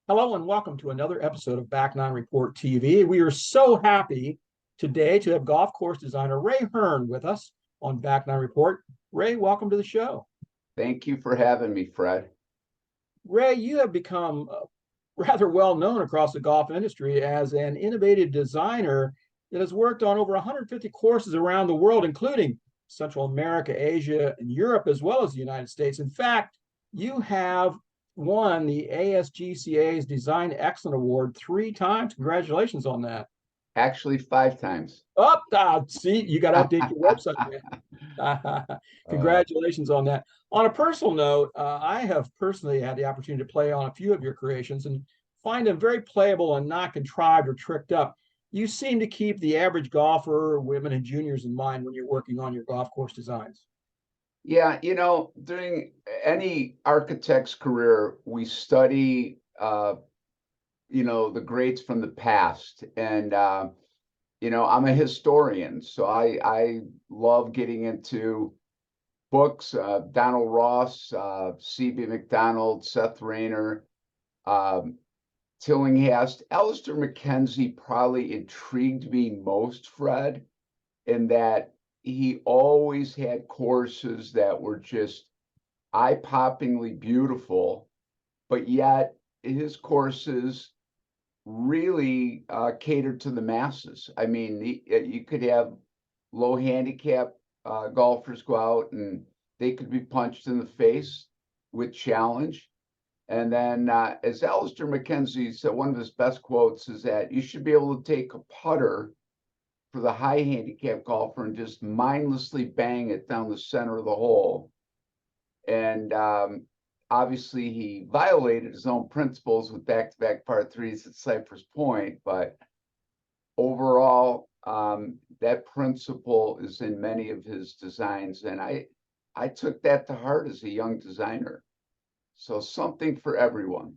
Hello and welcome to another episode of Back Nine Report TV. We are so happy today to have golf course designer Ray Hearn with us on Back Nine Report. Ray, welcome to the show. Thank you for having me, Fred. Ray, you have become rather well known across the golf industry as an innovative designer that has worked on over 150 courses around the world, including Central America, Asia, and Europe, as well as the United States. In fact, you have won the ASGCA's Design Excellence Award 3 times. Congratulations on that. Actually, 5 times. See, you got to update your website. Congratulations on that. On a personal note, I have personally had the opportunity to play on a few of your creations and find them very playable and not contrived or tricked up. You seem to keep the average golfer, women and juniors in mind when you're working on your golf course designs. Yeah, during any architect's career, we study, the greats from the past. And, I'm a historian, so I love getting into books, Donald Ross, C.B. McDonald, Seth Rayner, Tillinghast. Alistair McKenzie probably intrigued me most, Fred, in that he always had courses that were just eye-poppingly beautiful, but yet his courses really catered to the masses. I mean, you could have low handicap golfers go out and they could be punched in the face with challenge. And then, as Alistair McKenzie said, one of his best quotes is that you should be able to take a putter for the high handicap golfer and just mindlessly bang it down the center of the hole. And obviously, he violated his own principles with back-to-back par threes at Cypress Point. But overall, that principle is in many of his designs. And I took that to heart as a young designer. So something for everyone.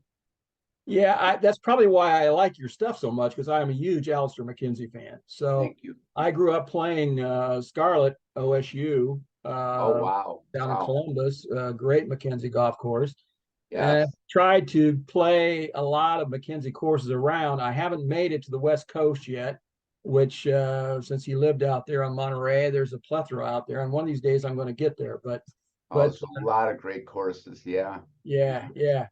Yeah, that's probably why I like your stuff so much, because I'm a huge Alistair McKenzie fan. So Thank you. I grew up playing Scarlet OSU Oh, wow. down in Columbus, great McKenzie golf course. And Yes. tried to play a lot of McKenzie courses around. I haven't made it to the West Coast yet, which since he lived out there on Monterey, there's a plethora out there. And one of these days I'm going to get there. But There's a lot of great courses. Yeah. yeah.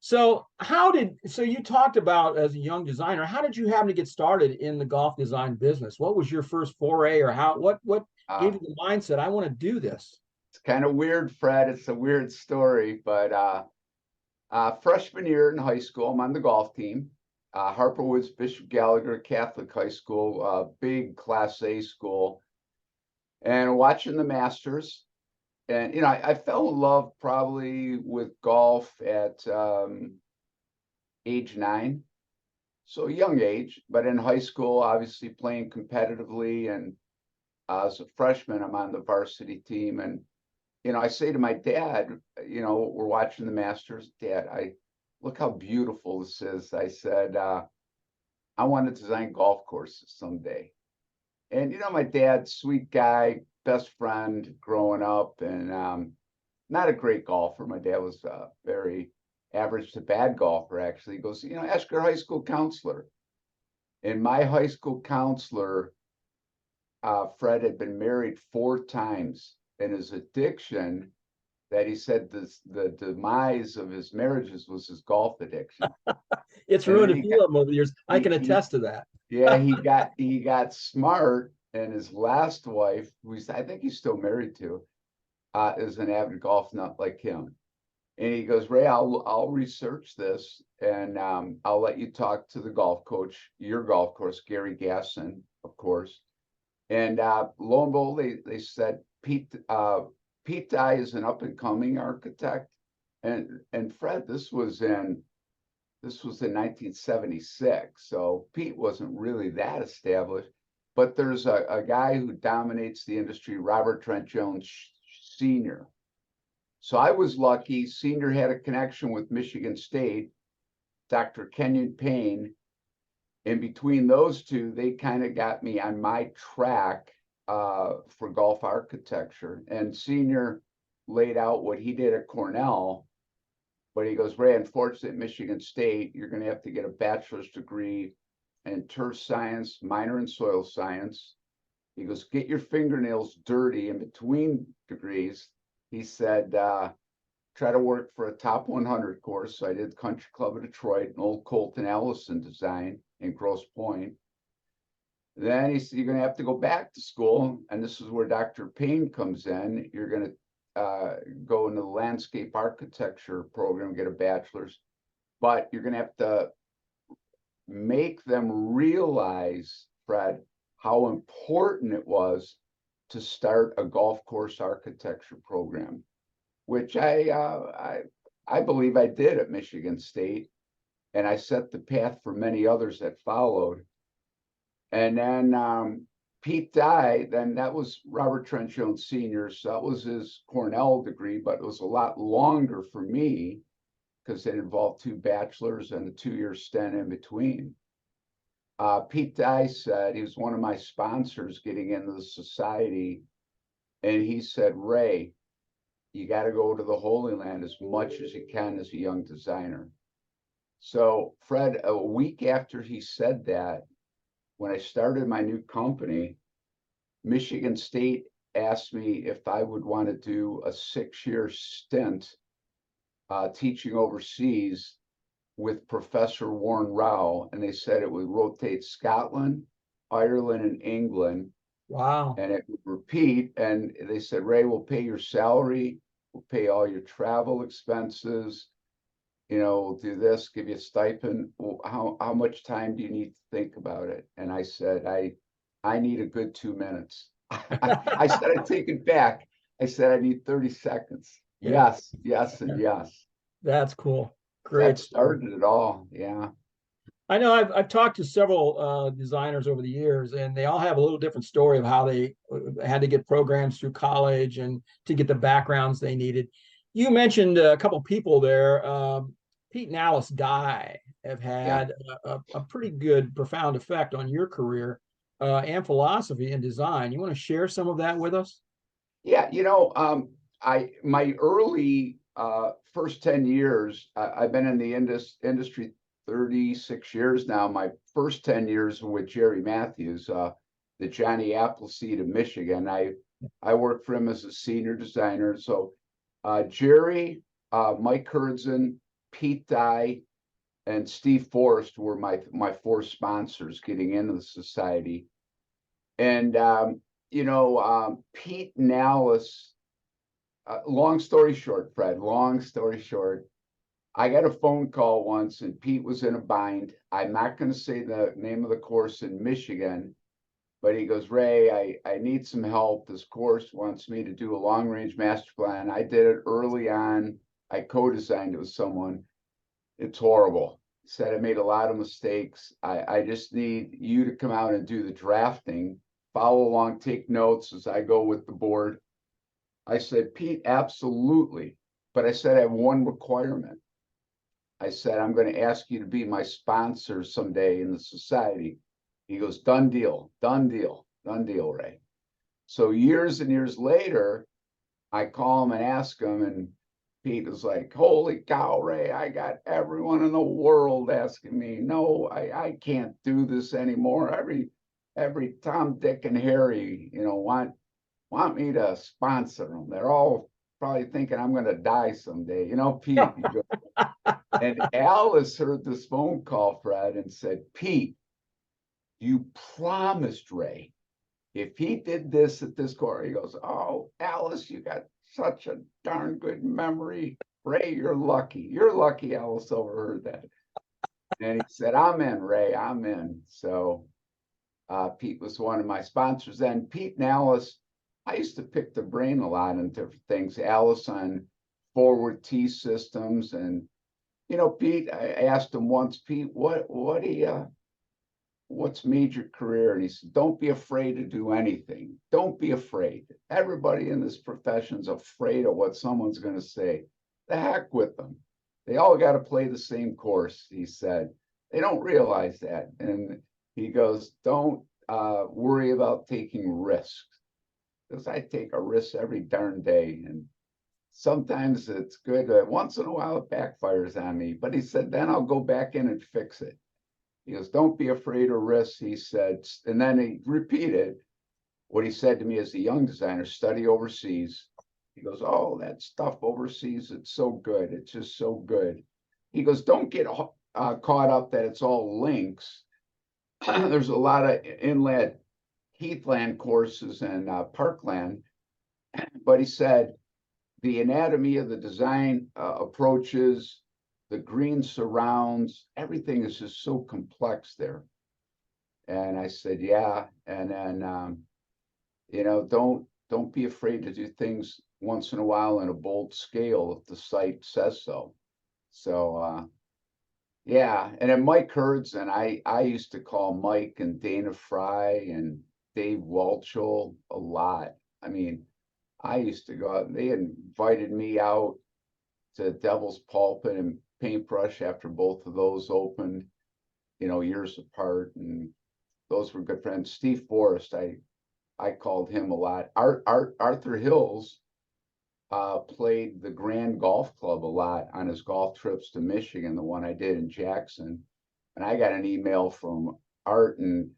So you talked about as a young designer, how did you happen to get started in the golf design business? What was your first foray, or what gave you the mindset, I want to do this? It's kind of weird, Fred. It's a weird story, but freshman year in high school, I'm on the golf team. Harper Woods Bishop Gallagher Catholic High School, big Class A school, and watching the Masters. And I fell in love probably with golf at age 9, so young age. But in high school, obviously playing competitively, and as a freshman, I'm on the varsity team. And I say to my dad, we're watching the Masters. Dad, look how beautiful this is. I said, I want to design golf courses someday. And my dad, sweet guy, best friend growing up, and not a great golfer. My dad was very average to bad golfer, actually. He goes, ask your high school counselor. And my high school counselor, Fred, had been married 4 times, and his addiction, that he said the demise of his marriages was his golf addiction. It's ruined a few of them over the years. I can attest to that. Yeah, he got smart, and his last wife, who I think he's still married to, is an avid golf nut like him. And he goes, Ray, I'll research this, and I'll let you talk to the golf coach, your golf course, Gary Gasson, of course. And lo and behold, they said Pete Dye is an up and coming architect, and Fred, this was in 1976, so Pete wasn't really that established. But there's a guy who dominates the industry, Robert Trent Jones Sr. So I was lucky. Senior had a connection with Michigan State, Dr. Kenyon Payne. And between those two, they kind of got me on my track for golf architecture. And Senior laid out what he did at Cornell But he goes, Ray, unfortunately, at Michigan State, you're going to have to get a bachelor's degree in turf science, minor in soil science. He goes, get your fingernails dirty in between degrees. He said, try to work for a top 100 course. So I did Country Club of Detroit, an old Colton Allison design in Grosse Pointe. Then he said, you're going to have to go back to school. And this is where Dr. Payne comes in. You're going to go into the landscape architecture program, get a bachelor's, but you're going to have to make them realize, Fred, how important it was to start a golf course architecture program, which I believe I did at Michigan State, and I set the path for many others that followed. And then Pete died, then that was Robert Trent Jones Sr., so that was his Cornell degree, but it was a lot longer for me because it involved 2 bachelors and a 2-year stint in between. Pete Dye said, he was one of my sponsors getting into the society, and he said, Ray, you got to go to the Holy Land as much as you can as a young designer. So, Fred, a week after he said that, when I started my new company, Michigan State asked me if I would want to do a 6-year stint teaching overseas with Professor Warren Rao, and they said it would rotate Scotland, Ireland, and England. Wow. And it would repeat. And they said, Ray, we'll pay your salary, we'll pay all your travel expenses, we'll do this, give you a stipend. Well, how much time do you need to think about it? And I said, I need a good 2 minutes. I said, I take it back. I said, I need 30 seconds. Yeah. Yes, yes, and yes. That's cool. That Great story. started it all. Yeah. I know I've talked to several designers over the years, and they all have a little different story of how they had to get programs through college and to get the backgrounds they needed. You mentioned a couple people there. Pete and Alice Dye have Yeah. had a pretty good, profound effect on your career and philosophy and design. You want to share some of that with us? Yeah. My early first 10 years, I've been in the industry 36 years now. My first 10 years were with Jerry Matthews, the Johnny Appleseed of Michigan. I worked for him as a senior designer. So Jerry, Mike Herzen, Pete Dye, and Steve Forrest were my 4 sponsors getting into the society. And Pete and Alice, long story short, Fred, long story short, I got a phone call once and Pete was in a bind. I'm not going to say the name of the course in Michigan, but he goes, Ray, I need some help. This course wants me to do a long range master plan. I did it early on. I co-designed it with someone. It's horrible. He said I made a lot of mistakes. I just need you to come out and do the drafting, follow along, take notes as I go with the board. I said, Pete, absolutely. But I said, I have one requirement. I said, I'm going to ask you to be my sponsor someday in the society. He goes, done deal, done deal, done deal, Ray. So years and years later, I call him and ask him, and Pete was like, holy cow, Ray, I got everyone in the world asking me, no, I can't do this anymore. Every Tom, Dick, and Harry, want me to sponsor them. They're all probably thinking I'm going to die someday. Pete. And Alice heard this phone call, Fred, and said, Pete, you promised Ray if he did this at this court. He goes, oh, Alice, you got such a darn good memory. Ray, you're lucky. You're lucky Alice overheard that. And he said, I'm in, Ray, I'm in. So Pete was one of my sponsors. And Pete and Alice, I used to pick their brain a lot on different things. Alice on forward tee systems. And, Pete, I asked him once, Pete, what's made your career? And he said, don't be afraid to do anything. Don't be afraid. Everybody in this profession is afraid of what someone's going to say. The heck with them. They all got to play the same course, he said. They don't realize that. And he goes, don't worry about taking risks. Because I take a risk every darn day. And sometimes it's good. Once in a while, it backfires on me. But he said, then I'll go back in and fix it. He goes, don't be afraid of risks, he said. And then he repeated what he said to me as a young designer, study overseas. He goes, oh, that stuff overseas, it's so good. It's just so good. He goes, don't get caught up that it's all links. There's a lot of inland heathland courses and parkland. But he said, the anatomy of the design approaches, the green surrounds, everything is just so complex there. And I said, yeah. And then, don't be afraid to do things once in a while in a bold scale if the site says so. So, yeah. And then Mike Herds, and I used to call Mike and Dana Fry and Dave Walchel a lot. I mean, I used to go out, they invited me out to Devil's Pulpit and Paintbrush after both of those opened, years apart. And those were good friends. Steve Forrest, I called him a lot. Arthur Hills played the Grand Golf Club a lot on his golf trips to Michigan, the one I did in Jackson. And I got an email from Art, and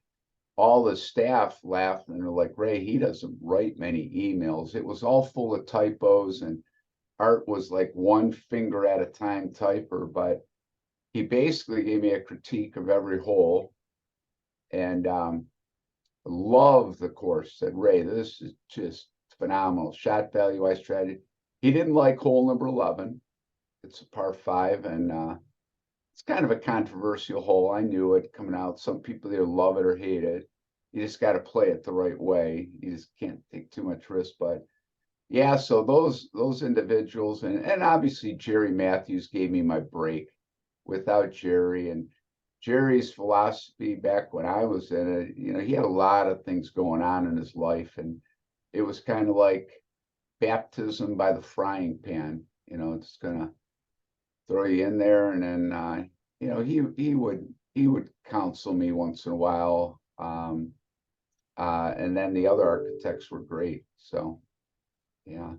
all the staff laughed and they're like, Ray, he doesn't write many emails. It was all full of typos, and Art was like one finger at a time typer, but he basically gave me a critique of every hole, and loved the course. Said, Ray, this is just phenomenal. Shot value, ice strategy. He didn't like hole number 11. It's a par 5, and it's kind of a controversial hole. I knew it coming out. Some people either love it or hate it. You just got to play it the right way. You just can't take too much risk. But yeah, so those individuals, and obviously Jerry Matthews gave me my break. Without Jerry, and Jerry's philosophy back when I was in it, he had a lot of things going on in his life, and it was kind of like baptism by the frying pan. It's gonna throw you in there, and then he would counsel me once in a while, and then the other architects were great. So yeah,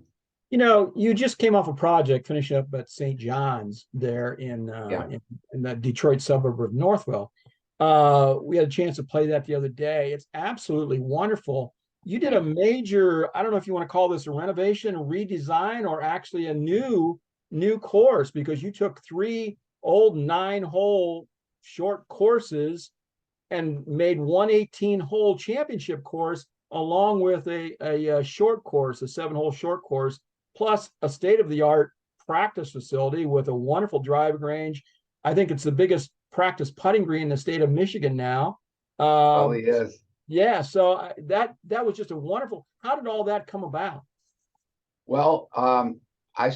You just came off a project finishing up at St. John's there yeah. in the Detroit suburb of Northwell. We had a chance to play that the other day. It's absolutely wonderful. You did a major, I don't know if you want to call this a renovation, redesign, or actually a new course, because you took 3 old 9-hole short courses and made one 18-hole championship course along with a short course, a 7-hole short course, plus a state-of-the-art practice facility with a wonderful driving range. I think it's the biggest practice putting green in the state of Michigan now. Well, he is. Yeah, so that was just a wonderful. How did all that come about? Well, I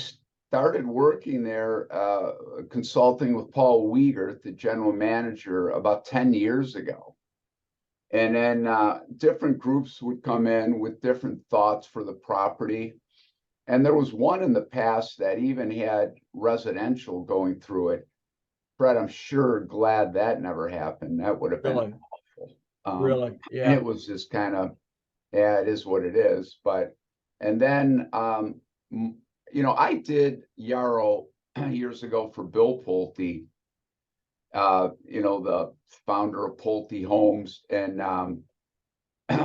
started working there, consulting with Paul Wiegert, the general manager, about 10 years ago. And then different groups would come in with different thoughts for the property. And there was one in the past that even had residential going through it. Fred, I'm sure glad that never happened. That would have been Really, awful. really, And yeah. it was just kind of, yeah, it is what it is. And then, I did Yarrow years ago for Bill Pulte, the founder of Pulte Homes. And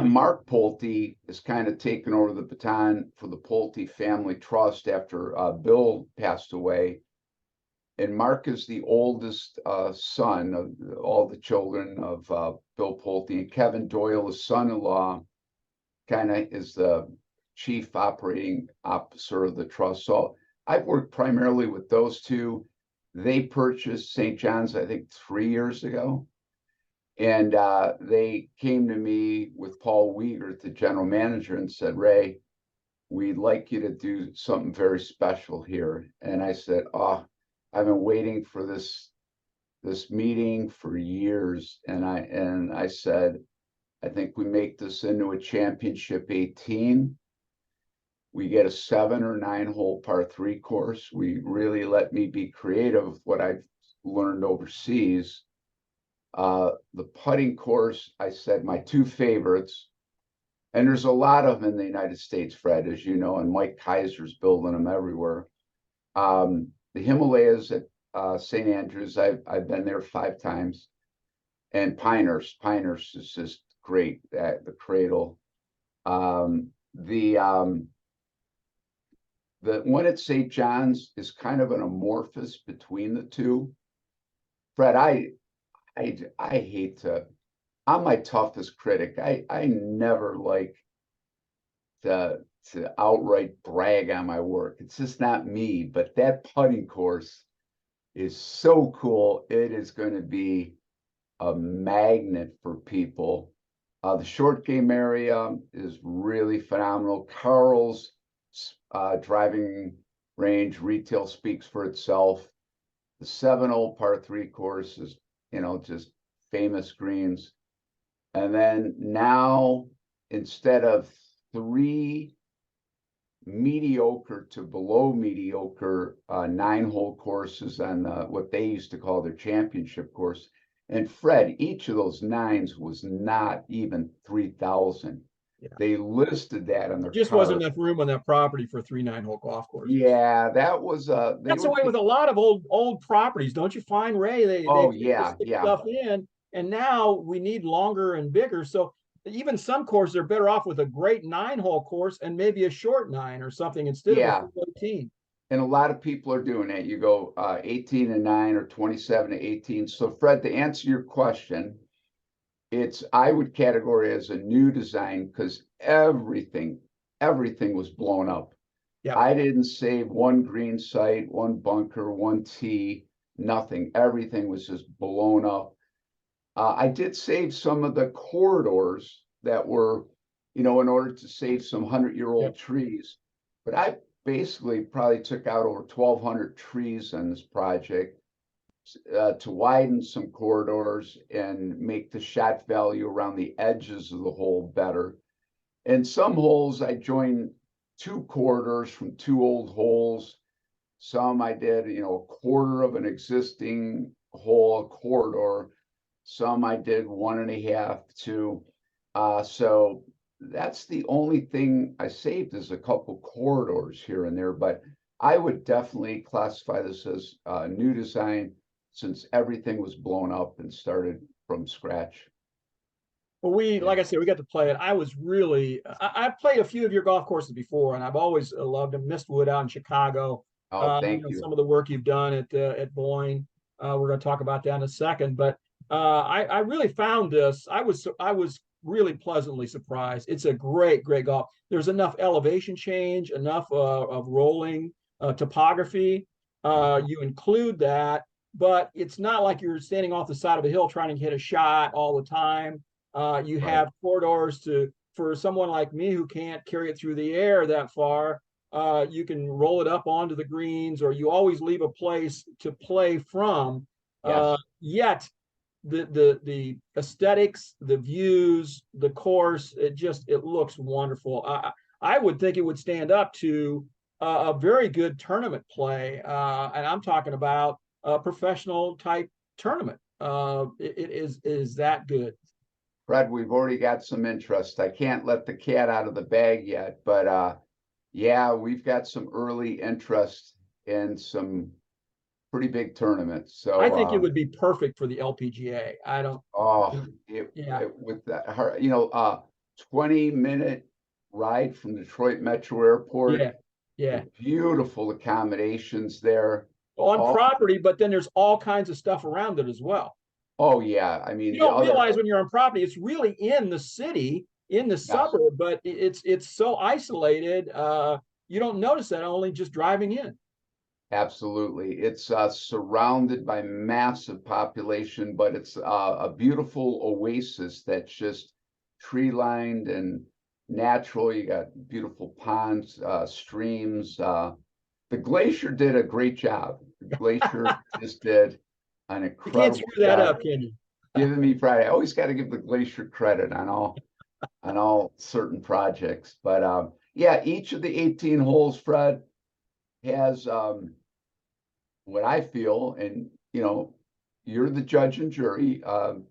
Mark Pulte has kind of taken over the baton for the Pulte Family Trust after Bill passed away. And Mark is the oldest son of all the children of Bill Pulte. And Kevin Doyle, his son-in-law, kind of is the chief operating officer of the trust. So I've worked primarily with those two. They purchased St. John's, I think, 3 years ago. And they came to me with Paul Wiegert, the general manager, and said, Ray, we'd like you to do something very special here. And I said, oh, I've been waiting for this meeting for years. And I said, I think we make this into a championship 18. We get a 7 or 9-hole par 3 course. We really let me be creative with what I've learned overseas. The putting course, I said my 2 favorites, And there's a lot of them in the United States, Fred, as you know, and Mike Kaiser's building them everywhere. The Himalayas at St. Andrews, I've been there 5 times. And Pinehurst is just great at the Cradle. The one at St. John's is kind of an amorphous between the two. Fred, I hate to, I'm my toughest critic. I never like to outright brag on my work. It's just not me, but that putting course is so cool. It is going to be a magnet for people. The short game area is really phenomenal. Carl's driving range retail speaks for itself. The 7-hole par 3 course is, just famous greens. And then now, instead of 3 mediocre to below mediocre 9-hole courses on what they used to call their championship course. And Fred, each of those 9s was not even 3,000. Yeah. They listed that on their Just card. wasn't enough room on that property for 3 9-hole golf courses. Yeah, that was That's the way with a lot of old properties, don't you find, Ray? They stick stuff in, and now we need longer and bigger. So even some courses are better off with a great 9-hole course and maybe a short 9 or something instead of a 18. And a lot of people are doing it. You go 18 and 9 or 27 to 18. So Fred, to answer your question, I would categorize as a new design because everything was blown up. Yeah. I didn't save one green site, one bunker, one tee, nothing. Everything was just blown up. I did save some of the corridors that were, in order to save some 100-year-old trees. But I basically probably took out over 1,200 trees on this project to widen some corridors and make the shot value around the edges of the hole better. And some holes I joined 2 corridors from 2 old holes. Some I did, a quarter of an existing hole, a corridor. Some I did 1.5, 2. So that's the only thing I saved is a couple corridors here and there, but I would definitely classify this as a new design since everything was blown up and started from scratch. Well, like I said, we got to play it. I've played a few of your golf courses before, and I've always loved them. Mistwood out in Chicago. Oh, thank you. Some of the work you've done at Boyne. We're going to talk about that in a second. But I really found this. I was really pleasantly surprised. It's a great golf. There's enough elevation change, enough of rolling topography. You include that, but it's not like you're standing off the side of a hill trying to hit a shot all the time. You have corridors for someone like me who can't carry it through the air that far. You can roll it up onto the greens, or you always leave a place to play from. Yet the aesthetics, the views, the course, it looks wonderful. I would think it would stand up to a very good tournament play, and I'm talking about a professional type tournament. It is that good. Fred, we've already got some interest. I can't let the cat out of the bag yet, but yeah, we've got some early interest in some pretty big tournaments. So I think it would be perfect for the LPGA. I don't. With that, 20-minute ride from Detroit Metro Airport. Yeah. Beautiful accommodations there. On property, but then there's all kinds of stuff around it as well. Oh yeah, I mean, you don't realize when you're on property, it's really in the city, in the suburb, but it's so isolated. You don't notice that only just driving in. Absolutely, it's surrounded by massive population, but it's a beautiful oasis that's just tree lined and natural. You got beautiful ponds, streams. The glacier did a great job. The glacier just did an incredible You can't screw that up, can you? Giving me pride. I always got to give the glacier credit on all certain projects. But yeah, each of the 18 holes, Fred, has what I feel, and you're the judge and jury,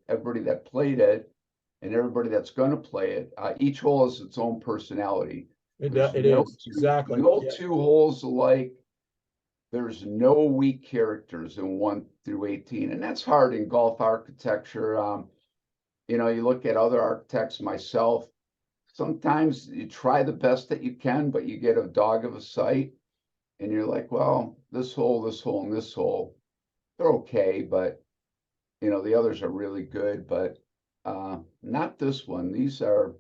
everybody that played it, and everybody that's going to play it. Each hole has its own personality. There's It is exactly. no Yeah. two holes alike. There's no weak characters in 1 through 18, and that's hard in golf architecture. You know, you look at other architects, myself, sometimes you try the best that you can, but you get a dog of a site, and you're like, well, this hole, this hole, and this hole, they're okay, but you know, the others are really good, but not this one. These are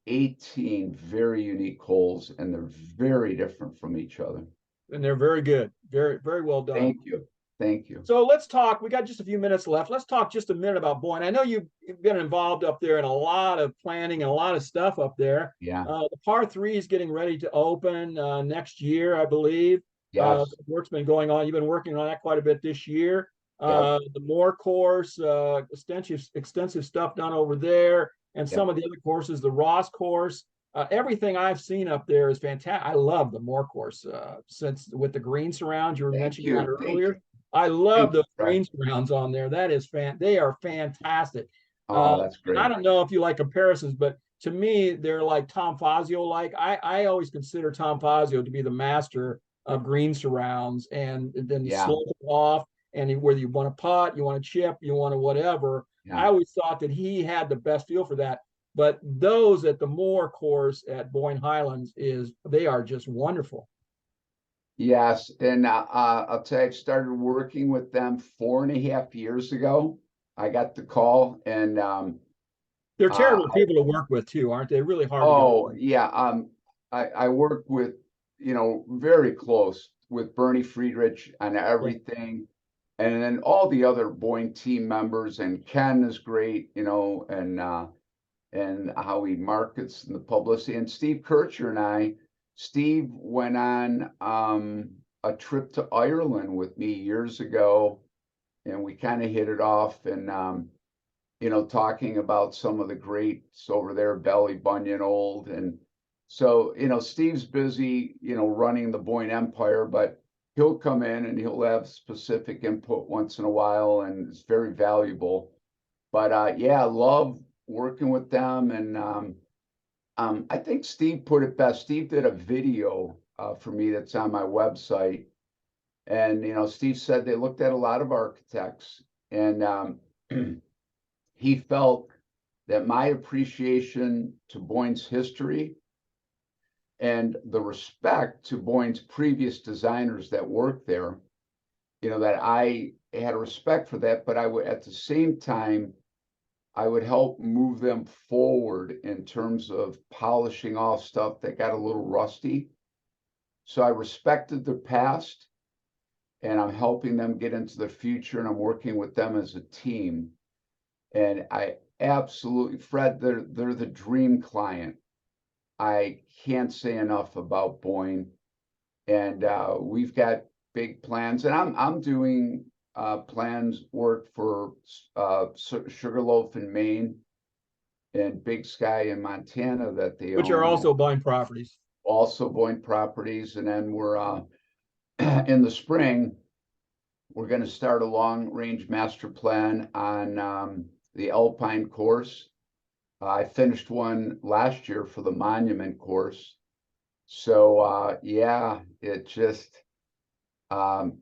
18 very unique holes, and they're very different from each other. And they're very good. Very well done. Thank you. Thank you. So let's talk. We got just a few minutes left. Let's talk just a minute about Boyne. I know you've been involved up there in a lot of planning and a lot of stuff up there. Yeah. The par three is getting ready to open next year, I believe. Yes. Work's been going on. You've been working on that quite a bit this year. Yep. The Moore course, extensive stuff done over there, and Yep. some of the other courses, the Ross course. Everything I've seen up there is fantastic. I love the Moore course since with the green surrounds. You were Thank mentioning that you. Thank earlier. you. I love Thank you, those Fred. green surrounds on there. That is they are fantastic. Oh, that's And I great. don't know if you like comparisons, but to me, they're like Tom Fazio. Like I always consider Tom Fazio to be the master of green surrounds, and then you Yeah. slope it off, and whether you want to putt, you want to chip, you want to whatever. Yeah. I always thought that he had the best feel for that. But those at the Moore course at Boyne Highlands they are just wonderful. Yes. And I'll tell you, I started working with them 4.5 years ago. I got the call, and They're uh, terrible people to work with too, aren't they? Really hard to get oh, along. yeah. I work with, you know, very close with Bernie Friedrich on Yeah. everything. And then all the other Boeing team members, and Ken is great, you know, and how he markets and the publicity. And Steve Kircher and Steve went on a trip to Ireland with me years ago, and we kind of hit it off, and you know, talking about some of the greats over there, Belly Bunyan Old. And so, you know, Steve's busy, you know, running the Boyne Empire, but he'll come in and he'll have specific input once in a while, and it's very valuable. But yeah, I love working with them. And I think Steve put it best. Steve did a video for me that's on my website. And, you know, Steve said they looked at a lot of architects, and he felt that my appreciation to Boyne's history and the respect to Boyne's previous designers that worked there, you know, that I had a respect for that, but I would, at the same time, I would help move them forward in terms of polishing off stuff that got a little rusty. So I respected their past, and I'm helping them get into the future, and I'm working with them as a team. And I absolutely, Fred, they're the dream client. I can't say enough about Boyne, and we've got big plans. And I'm doing plans work for Sugarloaf in Maine and Big Sky in Montana that they Which are own. also buying properties. Also Boyne properties, and then we're in the spring. We're going to start a long-range master plan on the Alpine course. I finished one last year for the Monument course. So yeah, it just um,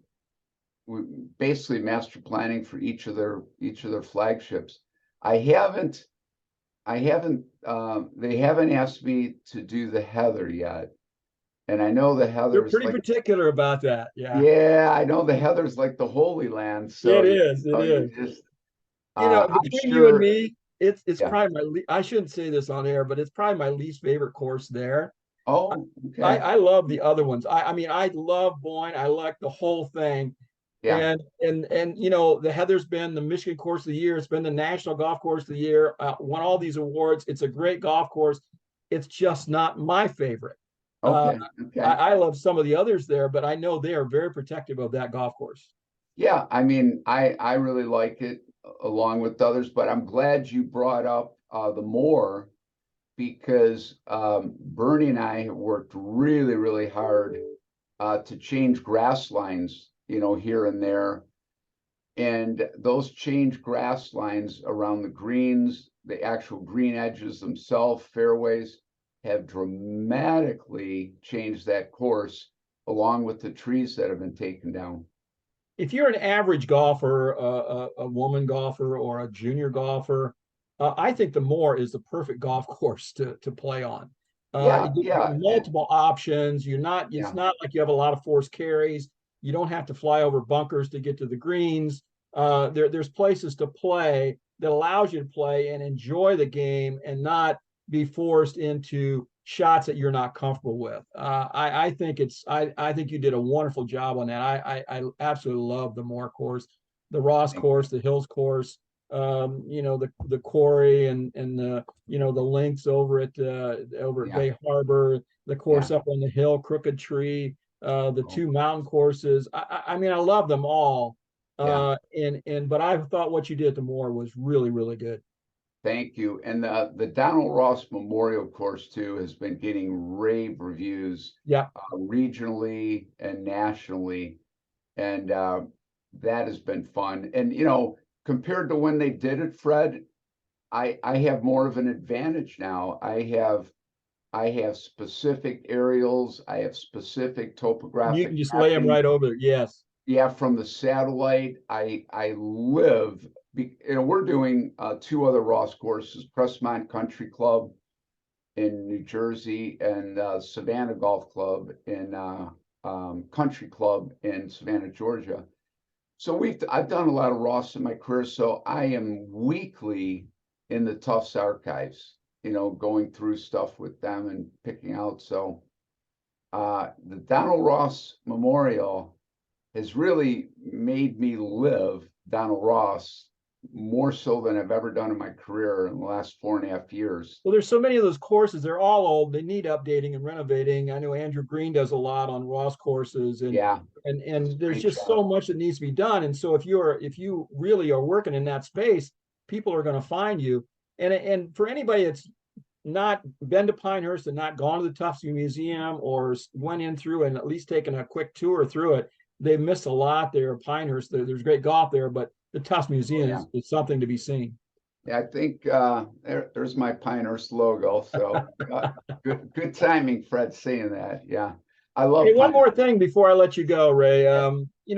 basically master planning for each of their flagships. I haven't they haven't asked me to do the Heather yet. And I know the They're Heather's pretty like, particular about that. Yeah, yeah, I know the Heather's like the Holy Land. So it is. It you is. just I'm Between you and sure, me, it's yeah. probably I shouldn't say this on air, but it's probably my least favorite course there. I, Oh, okay. I love the other ones. I mean, I love Boyne. I like the whole thing. Yeah. And the Heather's been the Michigan Course of the Year. It's been the National Golf Course of the Year. Won all these awards. It's a great golf course. It's just not my favorite. Uh, Okay. Okay. I love some of the others there, but I know they are very protective of that golf course. Yeah. I mean, I really like it along with others, but I'm glad you brought up the Moore, because Bernie and I have worked really, really hard to change grass lines, you know, here and there. And those change grass lines around the greens, the actual green edges themselves, fairways, have dramatically changed that course along with the trees that have been taken down. If you're an average golfer, a woman golfer, or a junior golfer, I think the Moor is the perfect golf course to play on. Yeah, You got yeah, and multiple options. You're not. It's yeah, not like you have a lot of forced carries. You don't have to fly over bunkers to get to the greens. There's places to play that allows you to play and enjoy the game and not be forced into shots that you're not comfortable with. I think I think you did a wonderful job on that. I absolutely love the Moore course, the Ross thank you. course, the Hills course. The quarry and the the links over at Yeah, Bay Harbor, the course yeah. up on the hill, Crooked Tree, the Oh, two mountain courses. I mean, I love them all. yeah. And but I thought what you did at the Moore was really, really good. Thank you. And the Donald Ross Memorial Course too has been getting rave reviews Yeah. regionally and nationally, and that has been fun. And compared to when they did it, Fred, I have more of an advantage now. I have specific aerials. I have specific You can topographic just lay them mapping. right over there. Yes. Yeah, from the satellite, I live. We're doing two other Ross courses: Crestmont Country Club in New Jersey and Savannah Golf Club in Country Club in Savannah, Georgia. So I've done a lot of Ross in my career, so I am weekly in the Tufts archives, going through stuff with them and picking out. So the Donald Ross Memorial has really made me live Donald Ross more so than I've ever done in my career in the last 4.5 years. Well, there's so many of those courses. They're all old. They need updating and renovating. I know Andrew Green does a lot on Ross courses, and Yeah, and that's and a there's great just job. so much that needs to be done. And so if you really are working in that space, people are going to find you. And for anybody that's not been to Pinehurst and not gone to the Tufts Museum or went in through and at least taken a quick tour through it, they missed a lot there. Pinehurst, there's great golf there, but the Tufts Oh Museum yeah. is something to be seen. Yeah, I think there's my Pinehurst logo. So good timing, Fred, saying that. Yeah, I Hey, love one more Pinehurst. thing before I let you go, Ray. Yeah,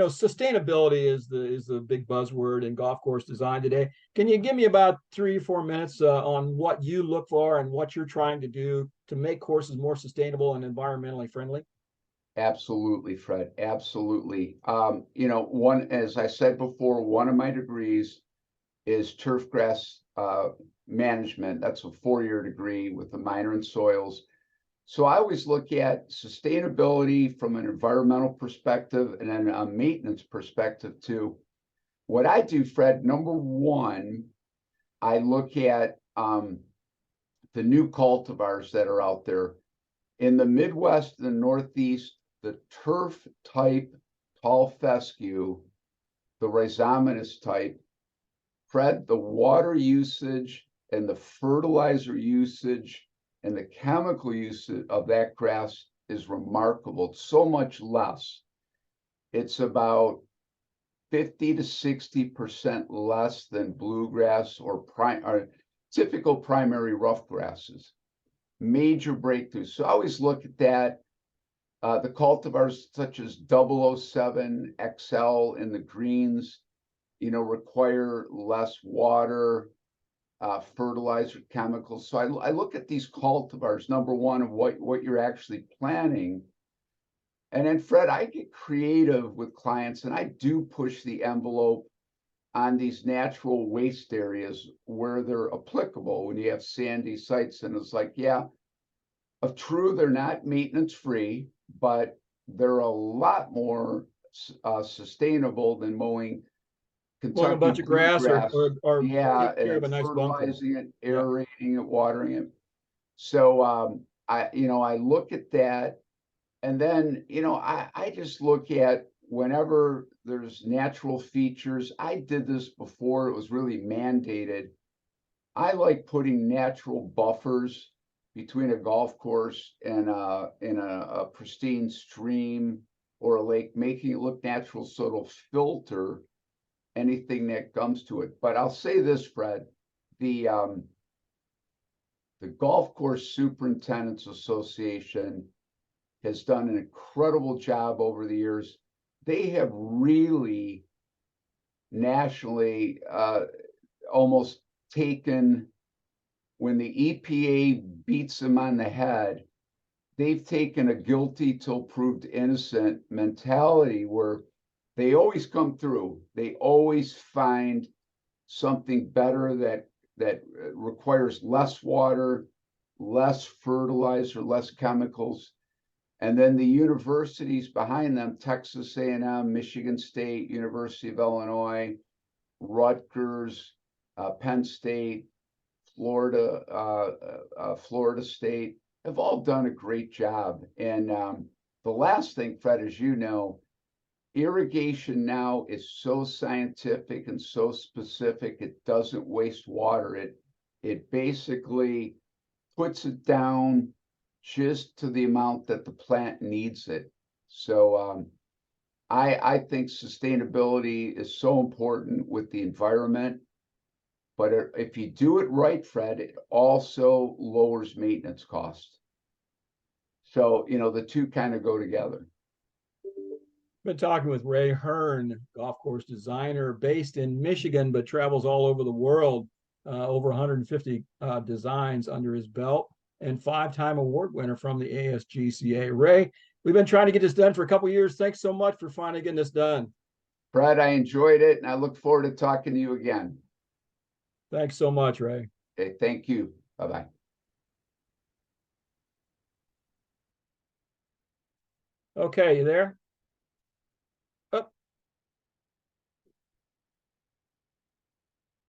Sustainability is the big buzzword in golf course design today. Can you give me about 3 or 4 minutes on what you look for and what you're trying to do to make courses more sustainable and environmentally friendly? absolutely, Fred. Absolutely. One, as I said before, one of my degrees is turf grass management. That's a 4-year degree with a minor in soils. So I always look at sustainability from an environmental perspective and then a maintenance perspective too. What I do, Fred, number one, I look at the new cultivars that are out there. In the Midwest and the Northeast, the turf type tall fescue, the rhizomatous type, Fred, the water usage and the fertilizer usage and the chemical usage of that grass is remarkable. It's so much less. It's about 50 to 60% less than bluegrass or typical primary rough grasses. Major breakthroughs. So I always look at that. The cultivars such as 007 XL in the greens, require less water, fertilizer, chemicals. So I look at these cultivars, number one, of what you're actually planting. And then, Fred, I get creative with clients and I do push the envelope on these natural waste areas where they're applicable when you have sandy sites. And it's like, yeah, of true, they're not maintenance free, but they're a lot more sustainable than mowing Mowing a Kentucky bunch of grass bluegrass. or Yeah, taking care of and a nice bunker. fertilizing it, Yeah. aerating it, watering it. So I look at that, and then I just look at whenever there's natural features. I did this before it was really mandated. I like putting natural buffers between a golf course and a pristine stream or a lake, making it look natural so it'll filter anything that comes to it. But I'll say this, Fred, the Golf Course Superintendents Association has done an incredible job over the years. They have really nationally almost taken, when the EPA beats them on the head, they've taken a guilty till proved innocent mentality where they always come through. They always find something better that requires less water, less fertilizer, less chemicals. And then the universities behind them, Texas A&M, Michigan State, University of Illinois, Rutgers, Penn State, Florida State, have all done a great job. And the last thing, Fred, as you know, irrigation now is so scientific and so specific, it doesn't waste water. It basically puts it down just to the amount that the plant needs it. So I think sustainability is so important with the environment. But if you do it right, Fred, it also lowers maintenance costs. So, the two kind of go together. Been talking with Ray Hearn, golf course designer based in Michigan, but travels all over the world. Over 150 designs under his belt, and 5-time award winner from the ASGCA. Ray, we've been trying to get this done for a couple of years. Thanks so much for finally getting this done. Fred, I enjoyed it, and I look forward to talking to you again. Thanks so much, Ray. Okay, thank you. Bye-bye. Okay, you there?